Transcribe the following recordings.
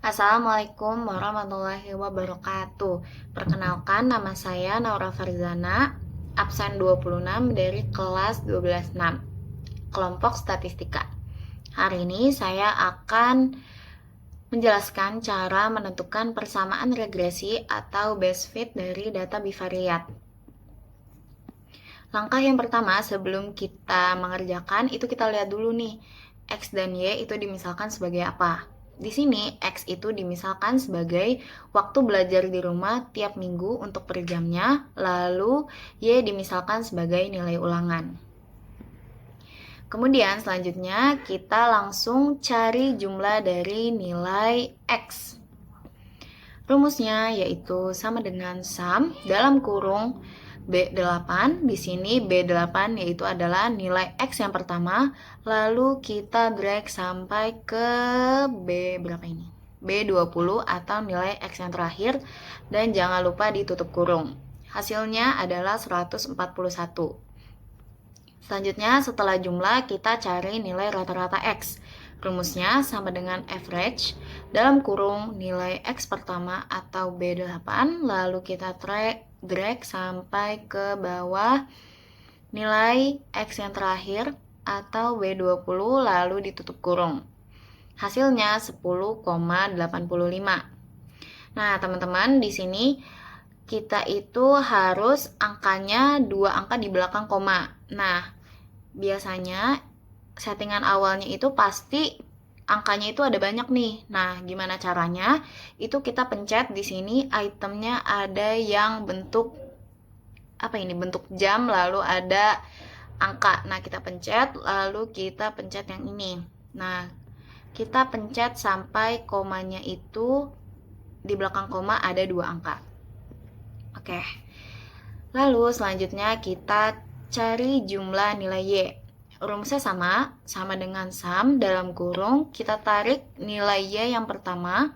Assalamualaikum warahmatullahi wabarakatuh. Perkenalkan, nama saya Naura Farzana, absen 26 dari kelas 12-6, kelompok statistika. Hari ini saya akan menjelaskan cara menentukan persamaan regresi atau best fit dari data bivariat. Langkah yang pertama sebelum kita mengerjakan itu kita lihat dulu nih, X dan Y itu dimisalkan sebagai apa. Di sini X itu dimisalkan sebagai waktu belajar di rumah tiap minggu untuk per jamnya, lalu Y dimisalkan sebagai nilai ulangan. Kemudian selanjutnya kita langsung cari jumlah dari nilai X. Rumusnya yaitu sama dengan sum dalam kurung B8. Di sini B8 yaitu adalah nilai X yang pertama, lalu kita drag sampai ke B berapa ini? B20 atau nilai X yang terakhir, dan jangan lupa ditutup kurung. Hasilnya adalah 141. Selanjutnya setelah jumlah kita cari nilai rata-rata X. Rumusnya sama dengan average dalam kurung nilai X pertama atau B8, lalu kita drag sampai ke bawah nilai X yang terakhir atau B20, lalu ditutup kurung. Hasilnya 10,85. Nah, teman-teman, di sini kita itu harus angkanya 2 angka di belakang koma. Nah, biasanya settingan awalnya itu pasti angkanya itu ada banyak nih. Nah, gimana caranya? Itu kita pencet di sini itemnya ada yang bentuk apa ini? Bentuk jam lalu ada angka. Nah, kita pencet lalu kita pencet yang ini. Nah, kita pencet sampai komanya itu di belakang koma ada 2 angka. Oke. Lalu selanjutnya kita cari jumlah nilai Y. Rumusnya sama dengan sum dalam kurung, kita tarik nilai Y yang pertama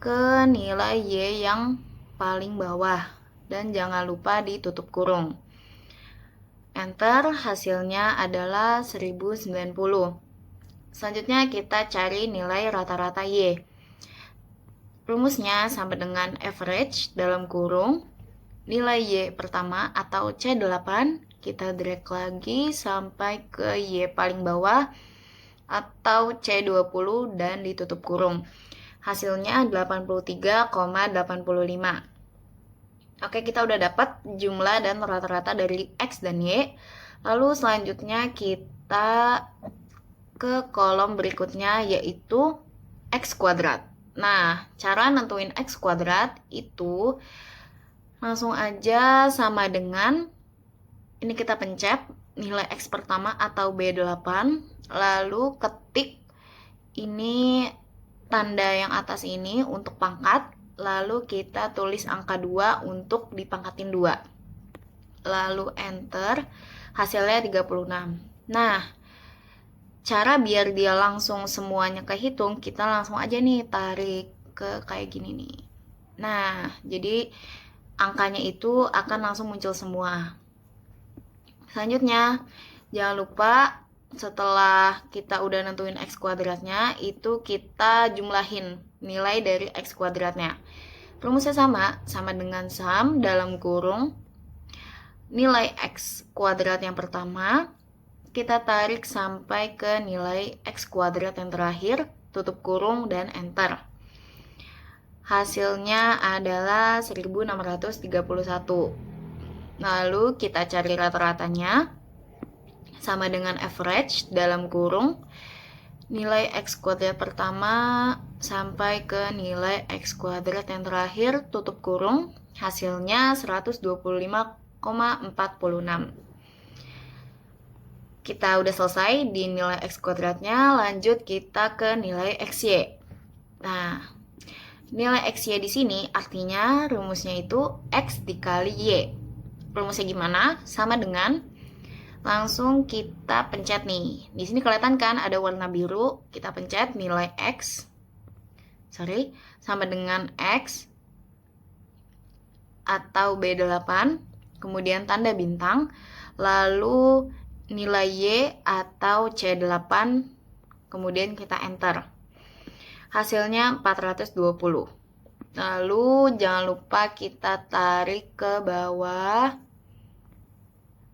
ke nilai Y yang paling bawah, dan jangan lupa ditutup kurung. Enter, hasilnya adalah 1090. Selanjutnya kita cari nilai rata-rata Y. Rumusnya sama dengan average dalam kurung, nilai Y pertama atau C8, kita drag lagi sampai ke Y paling bawah atau C20 dan ditutup kurung. Hasilnya 83,85. Oke, kita udah dapat jumlah dan rata-rata dari X dan Y. Lalu selanjutnya kita ke kolom berikutnya yaitu X kuadrat. Nah, cara nentuin X kuadrat itu langsung aja sama dengan ini, kita pencet nilai X pertama atau B8, lalu ketik ini tanda yang atas ini untuk pangkat, lalu kita tulis angka 2 untuk dipangkatin 2. Lalu enter, hasilnya 36. Nah, cara biar dia langsung semuanya kehitung, kita langsung aja nih tarik ke kayak gini nih. Nah, jadi angkanya itu akan langsung muncul semua. Selanjutnya, jangan lupa setelah kita udah nentuin X kuadratnya, itu kita jumlahin nilai dari X kuadratnya. Rumusnya sama dengan sum dalam kurung nilai X kuadrat yang pertama, kita tarik sampai ke nilai X kuadrat yang terakhir, tutup kurung dan enter. Hasilnya adalah 1631. Lalu kita cari rata-ratanya sama dengan average dalam kurung nilai X kuadrat pertama sampai ke nilai X kuadrat yang terakhir, tutup kurung. Hasilnya 125,46. Kita udah selesai di nilai X kuadratnya, lanjut kita ke nilai XY. Nah, nilai XY di sini artinya rumusnya itu X dikali Y. Rumusnya gimana? Sama dengan langsung kita pencet nih. Di sini kelihatan kan ada warna biru, kita pencet nilai X. Sama dengan X atau B8, kemudian tanda bintang, lalu nilai Y atau C8, kemudian kita enter. Hasilnya 420. Lalu jangan lupa kita tarik ke bawah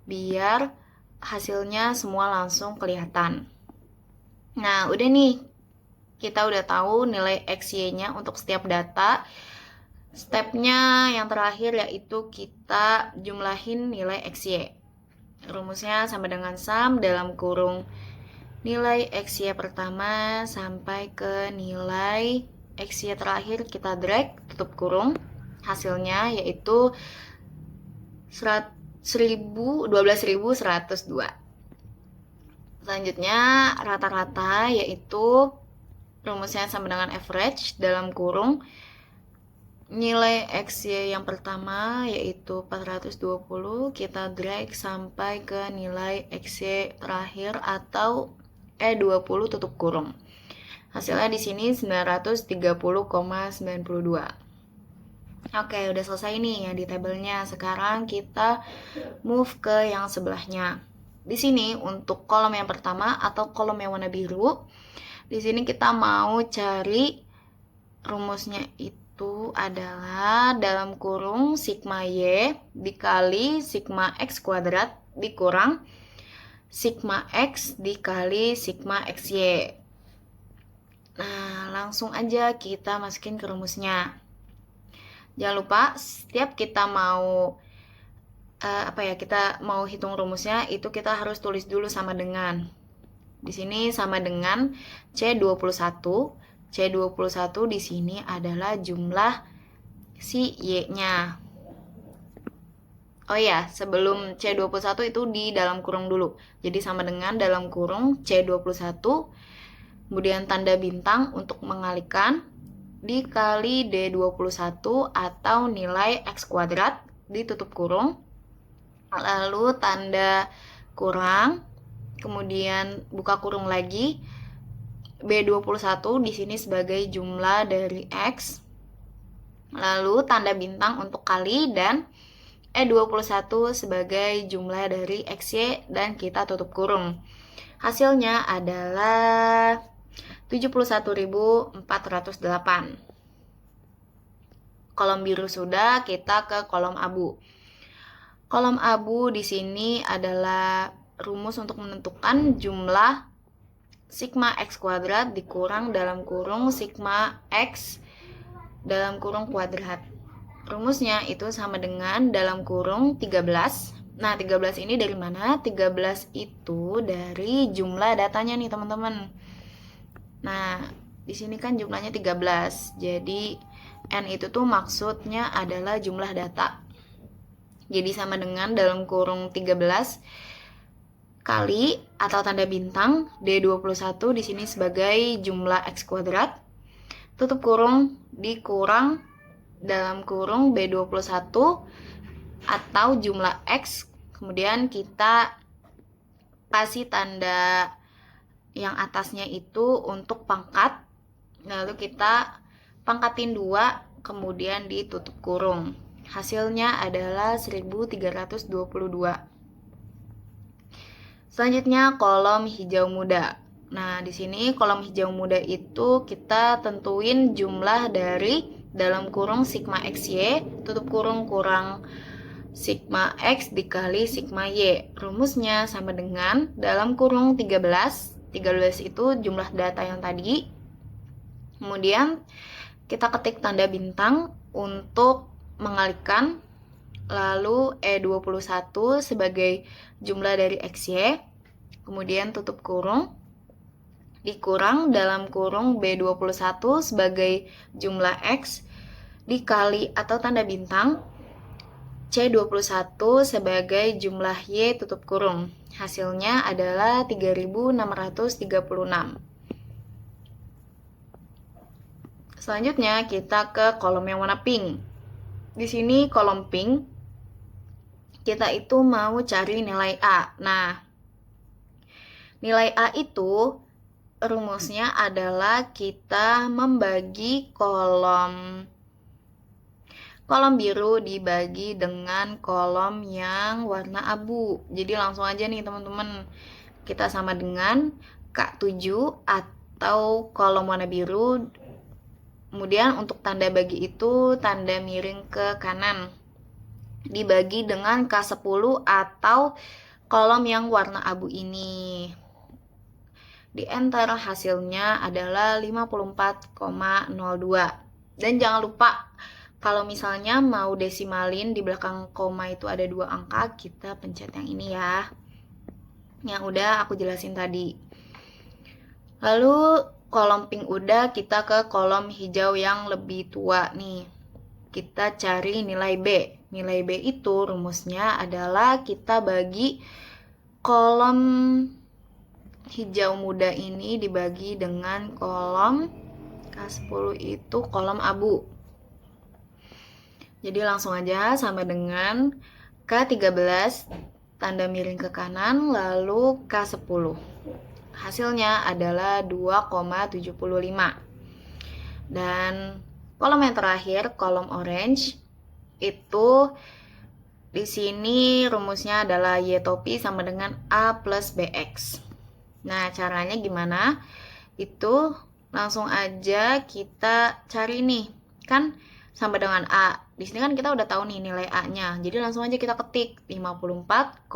biar hasilnya semua langsung kelihatan. Nah, udah nih. Kita udah tahu nilai XY-nya untuk setiap data. Stepnya yang terakhir yaitu kita jumlahin nilai XY. Rumusnya sama dengan sum dalam kurung nilai XY pertama sampai ke nilai XY terakhir, kita drag, tutup kurung. Hasilnya yaitu 12.102. Selanjutnya rata-rata yaitu rumusnya sama dengan average dalam kurung nilai XY yang pertama yaitu 420, kita drag sampai ke nilai XY terakhir atau E20 tutup kurung. Hasilnya di sini 930,92. Oke, udah selesai nih ya di tabelnya. Sekarang kita move ke yang sebelahnya. Di sini untuk kolom yang pertama atau kolom yang warna biru, di sini kita mau cari rumusnya itu adalah dalam kurung sigma Y dikali sigma X kuadrat dikurang sigma X dikali sigma XY. Nah, langsung aja kita masukin ke rumusnya. Jangan lupa setiap kita mau kita mau hitung rumusnya itu kita harus tulis dulu sama dengan. Di sini sama dengan C21. C21 di sini adalah jumlah si Y-nya. Oh ya, sebelum C21 itu di dalam kurung dulu. Jadi sama dengan dalam kurung C21, kemudian tanda bintang untuk mengalihkan, dikali D21 atau nilai X kuadrat ditutup kurung. Lalu tanda kurang, kemudian buka kurung lagi. B21 di sini sebagai jumlah dari X. Lalu tanda bintang untuk kali dan E21 sebagai jumlah dari XY dan kita tutup kurung. Hasilnya adalah 71.408. Kolom biru sudah, kita ke kolom abu. Kolom abu di sini adalah rumus untuk menentukan jumlah sigma X kuadrat dikurang dalam kurung sigma X dalam kurung kuadrat. Rumusnya itu sama dengan dalam kurung 13. Nah, 13 ini dari mana? 13 itu dari jumlah datanya nih, teman-teman. Nah, di sini kan jumlahnya 13. Jadi, N itu tuh maksudnya adalah jumlah data. Jadi, sama dengan dalam kurung 13 kali atau tanda bintang D21 di sini sebagai jumlah X kuadrat. Tutup kurung dikurang dalam kurung B21 atau jumlah X, kemudian kita kasih tanda yang atasnya itu untuk pangkat, lalu kita pangkatin 2, kemudian ditutup kurung. Hasilnya adalah 1322. Selanjutnya kolom hijau muda. Nah, di sini kolom hijau muda itu kita tentuin jumlah dari dalam kurung sigma XY, tutup kurung kurang sigma X dikali sigma Y. Rumusnya sama dengan dalam kurung 13. 13 itu jumlah data yang tadi. Kemudian kita ketik tanda bintang untuk mengalihkan. Lalu E21 sebagai jumlah dari XY. Kemudian tutup kurung. Dikurang dalam kurung B21 sebagai jumlah X dikali atau tanda bintang C21 sebagai jumlah Y tutup kurung. Hasilnya adalah 3636. Selanjutnya kita ke kolom yang warna pink. Di sini kolom pink kita itu mau cari nilai A. Nah, nilai A itu rumusnya adalah kita membagi kolom biru dibagi dengan kolom yang warna abu. Jadi langsung aja nih teman-teman, kita sama dengan K7 atau kolom warna biru Kemudian untuk tanda bagi itu tanda miring ke kanan. Dibagi dengan K10 atau kolom yang warna abu ini. Di enter hasilnya adalah 54,02. Dan jangan lupa kalau misalnya mau desimalin di belakang koma itu ada 2 angka, kita pencet yang ini ya. Yang udah aku jelasin tadi. Lalu kolom pink udah, kita ke kolom hijau yang lebih tua nih. Kita cari nilai B. Nilai B itu rumusnya adalah kita bagi kolom hijau muda ini dibagi dengan kolom K10 itu kolom abu. Jadi langsung aja sama dengan K13 tanda miring ke kanan lalu K10. Hasilnya adalah 2,75. Dan kolom yang terakhir, kolom orange, itu di sini rumusnya adalah Y topi sama dengan A plus BX. Nah, caranya gimana? Itu langsung aja kita cari nih. Kan sama dengan A. Di sini kan kita udah tahu nih nilai A-nya. Jadi langsung aja kita ketik 54,02.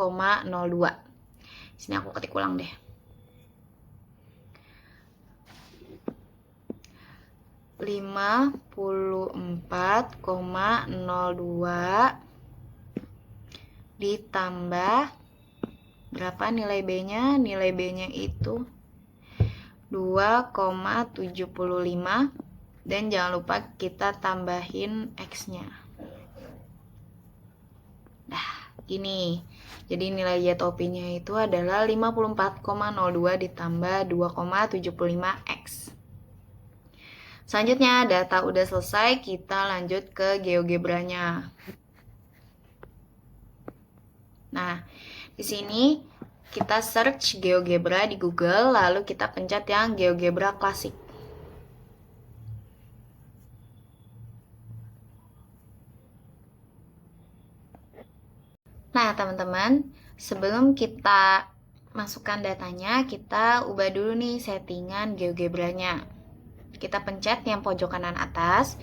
Di sini aku ketik ulang deh. 54,02 ditambah berapa nilai B-nya? Nilai B-nya itu 2,75 dan jangan lupa kita tambahin X-nya. Nah, ini. Jadi nilai Y topinya itu adalah 54,02 ditambah 2,75X. Selanjutnya, data udah selesai, kita lanjut ke GeoGebra-nya. Nah, di sini kita search GeoGebra di Google, lalu kita pencet yang GeoGebra Classic. Nah, teman-teman, sebelum kita masukkan datanya, kita ubah dulu nih settingan GeoGebra-nya. Kita pencet yang pojok kanan atas,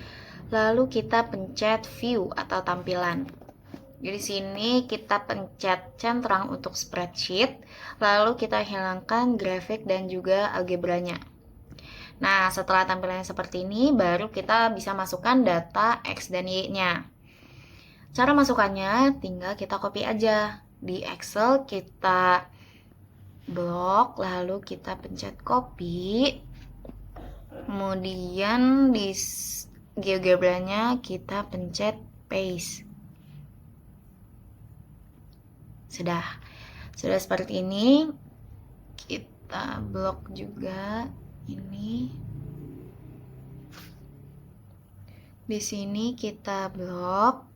lalu kita pencet view atau tampilan. Jadi sini kita pencet centang untuk spreadsheet, lalu kita hilangkan grafik dan juga algebranya. Nah, setelah tampilannya seperti ini, baru kita bisa masukkan data X dan Y-nya. Cara masukkannya tinggal kita copy aja. Di Excel kita blok, lalu kita pencet copy. Kemudian di GeoGebra-nya kita pencet paste. Sudah seperti ini. Kita blok juga ini. Di sini kita blok.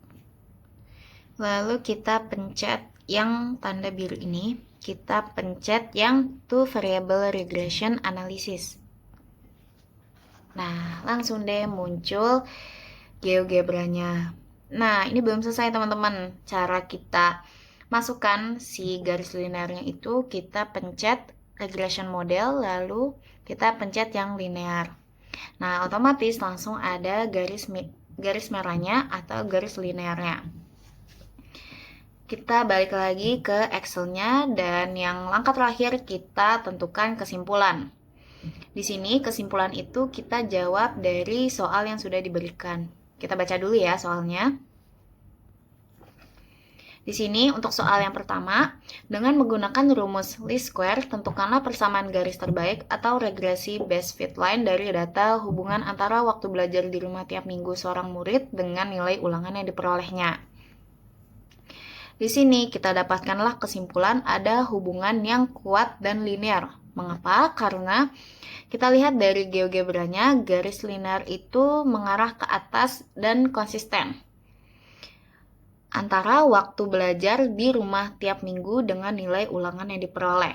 Lalu kita pencet yang tanda biru ini. Kita pencet yang two variable regression analysis. Nah, langsung deh muncul GeoGebra-nya. Nah, ini belum selesai teman-teman. Cara kita masukkan si garis linearnya itu, kita pencet regression model, lalu kita pencet yang linear. Nah, otomatis langsung ada garis merahnya atau garis linearnya. Kita balik lagi ke Excel-nya dan yang langkah terakhir kita tentukan kesimpulan. Di sini kesimpulan itu kita jawab dari soal yang sudah diberikan. Kita baca dulu ya soalnya. Di sini untuk soal yang pertama, dengan menggunakan rumus least square, tentukanlah persamaan garis terbaik atau regresi best fit line dari data hubungan antara waktu belajar di rumah tiap minggu seorang murid dengan nilai ulangan yang diperolehnya. Di sini kita dapatkanlah kesimpulan ada hubungan yang kuat dan linear. Mengapa? Karena kita lihat dari GeoGebra-nya, garis linear itu mengarah ke atas dan konsisten antara waktu belajar di rumah tiap minggu dengan nilai ulangan yang diperoleh.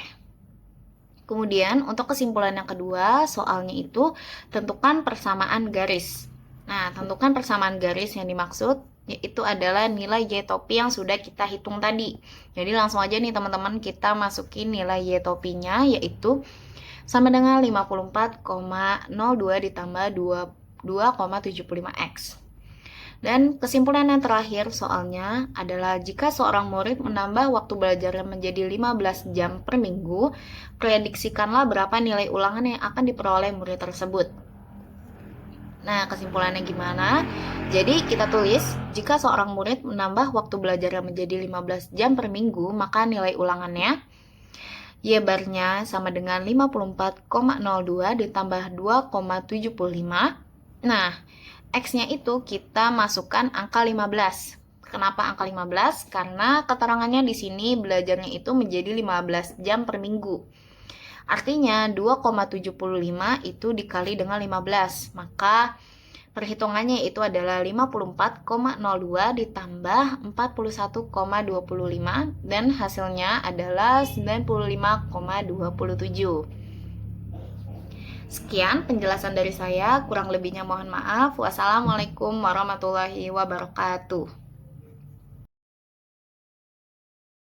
Kemudian untuk kesimpulan yang kedua, soalnya itu tentukan persamaan garis. Nah, tentukan persamaan garis yang dimaksud yaitu adalah nilai Y topi yang sudah kita hitung tadi. Jadi langsung aja nih teman-teman kita masukin nilai Y topinya yaitu sama dengan 54,02 ditambah 2,75x. Dan kesimpulan yang terakhir soalnya adalah jika seorang murid menambah waktu belajarnya menjadi 15 jam per minggu, prediksikanlah berapa nilai ulangan yang akan diperoleh murid tersebut. Nah, kesimpulannya gimana? Jadi kita tulis, jika seorang murid menambah waktu belajarnya menjadi 15 jam per minggu, maka nilai ulangannya Y-barnya sama dengan 54,02 ditambah 2,75. Nah, X-nya itu kita masukkan angka 15. Kenapa angka 15? Karena keterangannya di sini belajarnya itu menjadi 15 jam per minggu. Artinya 2,75 itu dikali dengan 15. Maka perhitungannya itu adalah 54,02 ditambah 41,25 dan hasilnya adalah 95,27. Sekian penjelasan dari saya, kurang lebihnya mohon maaf. Wassalamualaikum warahmatullahi wabarakatuh.